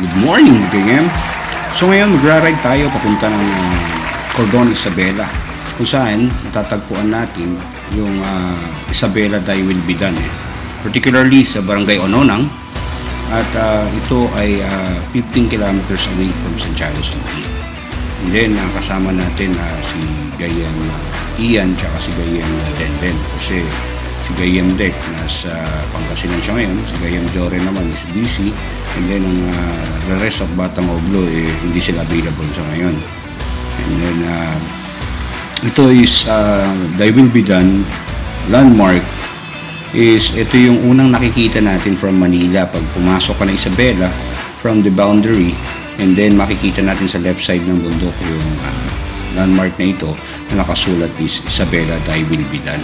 Good morning, GM. So ngayon magra-ride tayo papunta ng Cordon Isabela, kung saan matatagpuan natin yung Isabela Day Will Be Done. Particularly sa Barangay Ononang, at ito ay 15 kilometers away from Santiago City. And then kasama natin si Gayem Ian tsaka si Gayem Denven, kasi si Gayem Dek nasa Pangasinan siya ngayon, si Gayem Jore naman is busy, and then ang the rest of Batang Oblo hindi sila available sa ngayon. And then ito is They Will Be Done landmark. Ito yung unang nakikita natin from Manila pag pumasok ka na Isabela from the boundary, and then makikita natin sa left side ng bundok yung landmark na ito na nakasulat is Isabela Day Will Be Done.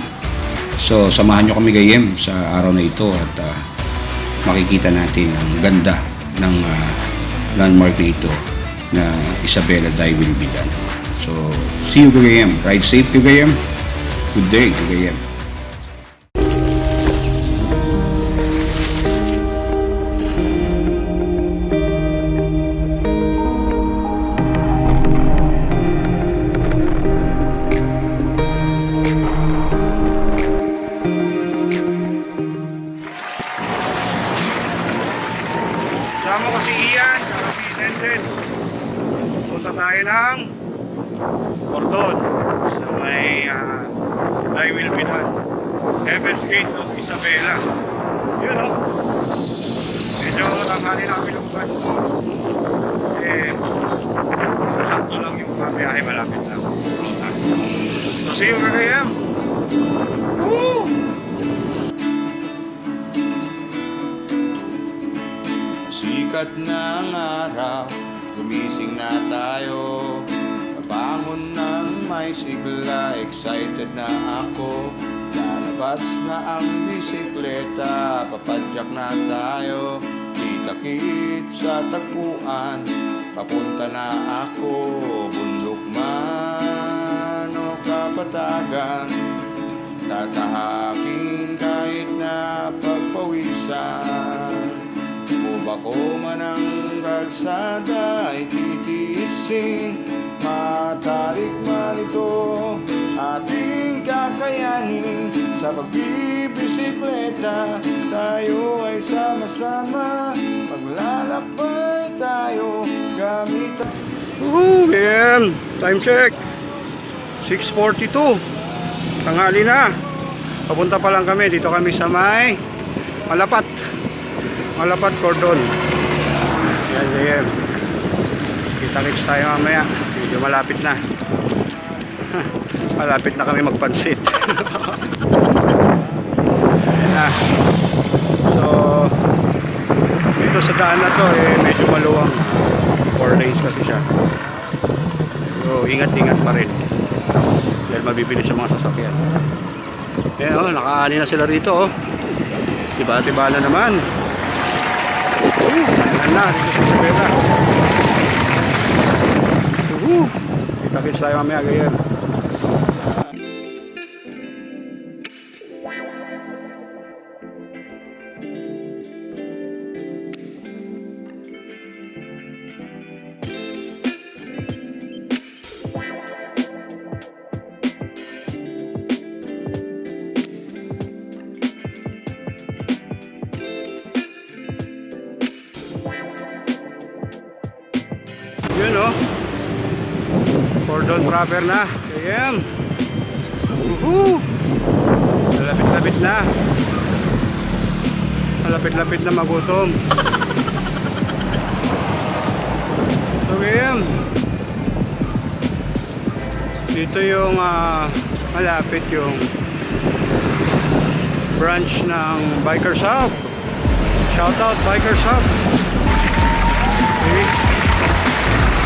So samahan nyo kami Gayem sa araw na ito at makikita natin ang ganda ng landmark na ito na Isabela Day Will Be Done. So see you Gayem, ride safe Gayem, good day Gayem. Kasama ko si Ian, saka si Nenden. Punta tayo ng Cordon sa may Day Will Be Done, Heaven's Gate of Isabela. Yun o, medyo tanghali namin lumabas kasi nasakto lang yung biyahe, malapit lang. So see you Gayem. Woo! Sikat ng araw, gumising na tayo. Nabangon ng may sigla, excited na ako. Lalabas na ang bisikleta, papadyak na tayo. Kita-kit sa tagpuan, papunta na ako. Bundok man o kapatagan, tatahakin kahit na pagpawisan. Bako man ang kalsada ay titiisin, matarik man ito ating kakayanin. Sa pagbibisikleta tayo ay sama-sama, maglalakbay tayo gamit Woohoo! Gayem, time check 6:42, tanghali na. Papunta pa lang kami, dito kami sa may Malapat Cordon. Yan Gayem, kita-kits tayo mamaya, medyo malapit na. Malapit na kami magpansit. Yan na. So dito sa daan na to medyo maluwang, 4 lanes kasi siya, so ingat-ingat pa rin dahil mabibilis sa mga sasakyan. Yan nakaani na sila rito tiba-tiba na naman. Ayan na, dito sa Isabela. Kita-kits tayo mamaya Gayem. Yun Cordon proper na Gayem. Malapit-lapit na, malapit-lapit na magutom. So Gayem, dito yung malapit yung branch ng Bikers Hub. Shoutout Bikers Hub. Okay.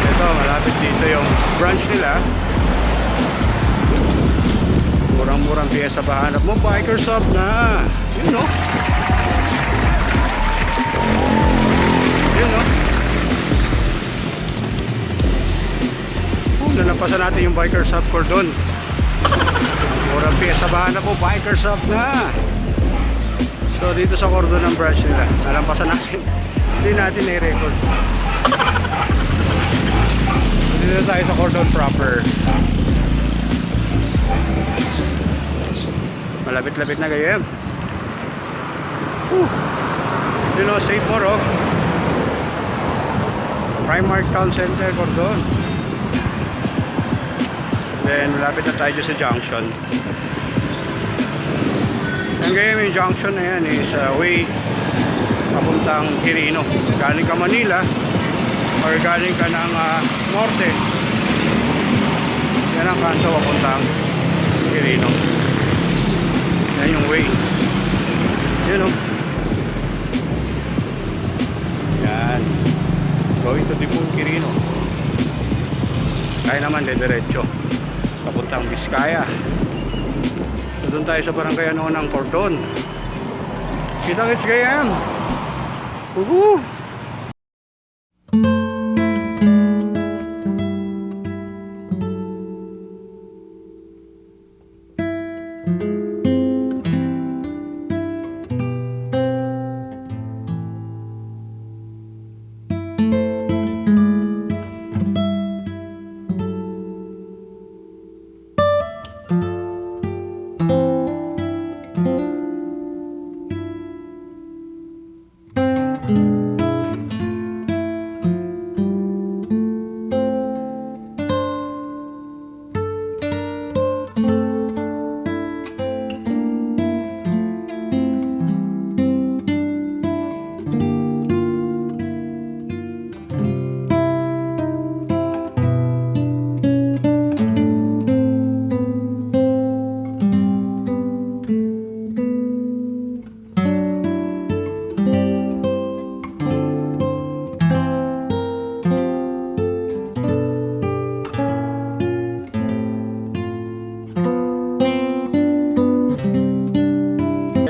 Ito, malapit dito yung branch nila. Murang-murang piyesa pa hanap mo, Bikers Hub na. Yun nalampasan natin yung Bikers Hub Cordon. Murang piyesa ba hanap mo, Bikers Hub na. So dito sa Cordon ng branch nila, nalampasan natin. Hindi natin i-record. tayo sa cordon proper. Malapit-lapit na gayem. You know, safe more oh. Primark Town Center, cordon. Then malapit na tayo sa junction. Ang gayem yung junction na yan is way papuntang Quirino. Galing ka Manila or galing ka ng norte, yan ang kanto papuntang Quirino. Yan yung way. Yun o. Yan. Going to Dimon, Quirino. Kaya naman diretso papuntang Vizcaya. So, doon tayo sa barangay ano ng Cordon. Kita-kits gayam. Woohoo!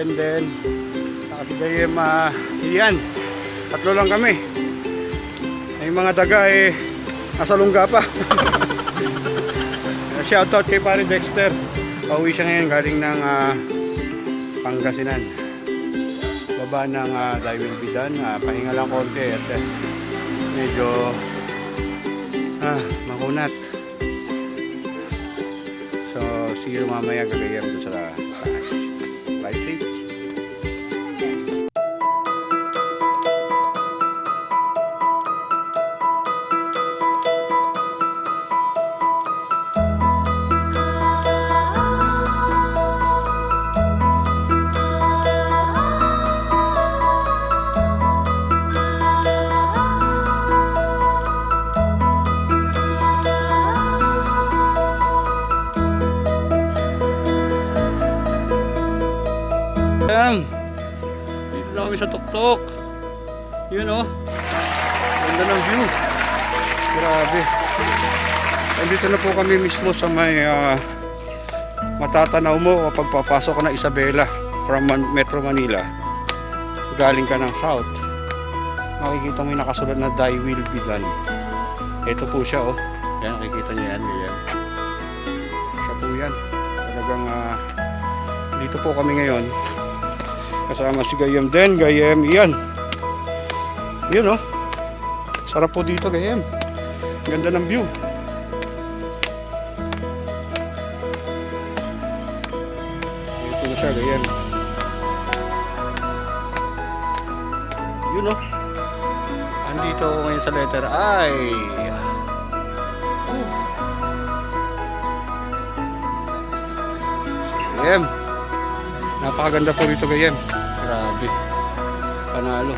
And then nakabigay iyan, tatlo lang kami. Yung mga daga nasa lungga pa. Shoutout kay pare Dexter. Pauwi siya ngayon galing ng Pangasinan. Baba ng Daiwilbidan, pahinga lang konti at medyo makunat. So see you mamaya, gagayam doon sa taas. Bye, safe. Dito na kami sa tuktok. Yun oh. Ganda ng view. Grabe. Dito na po kami mismo sa may matatanaw mo kapag papasok ka na Isabela from Metro Manila. Galing ka ng south. Makikita mo yung nakasulat na Daiwilbidan. Ito po siya oh. Yan, nakikita niyo yan. Yan. Siya po yan. Talagang dito po kami ngayon. Kasama si Gayem din, Gayem iyan. Yun oh. Sarap po dito Gayem. Ganda ng view. Ito na siya Gayem. Yun oh. Andito ako ngayon sa letter I. Gayem. Napakaganda po dito Gayem. Grabe. Panalo.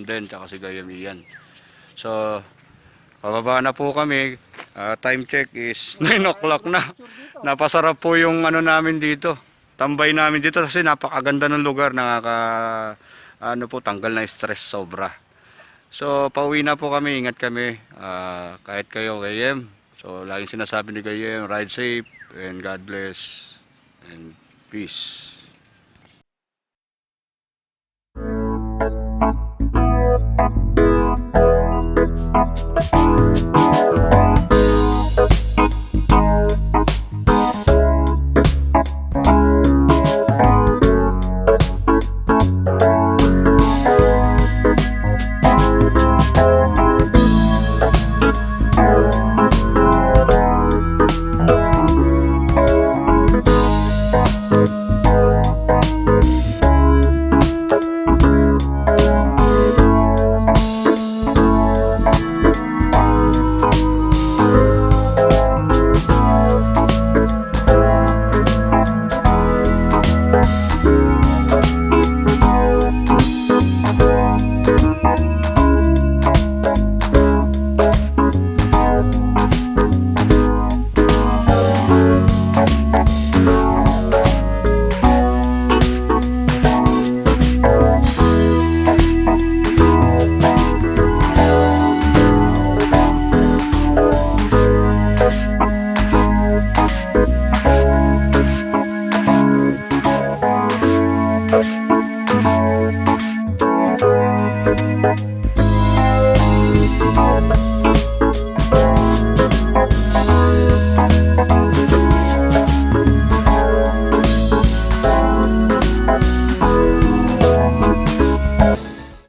din, tsaka si Gayam Ian. So, pababa na po kami. Time check is 9 o'clock na. Napasarap po yung ano namin dito. Tambay namin dito kasi napakaganda ng lugar. Ano po, tanggal na stress sobra. So, pauwi na po kami. Ingat kami. Kahit kayo, Gayem. So, laging sinasabi ni Gayem, ride safe and God bless and peace.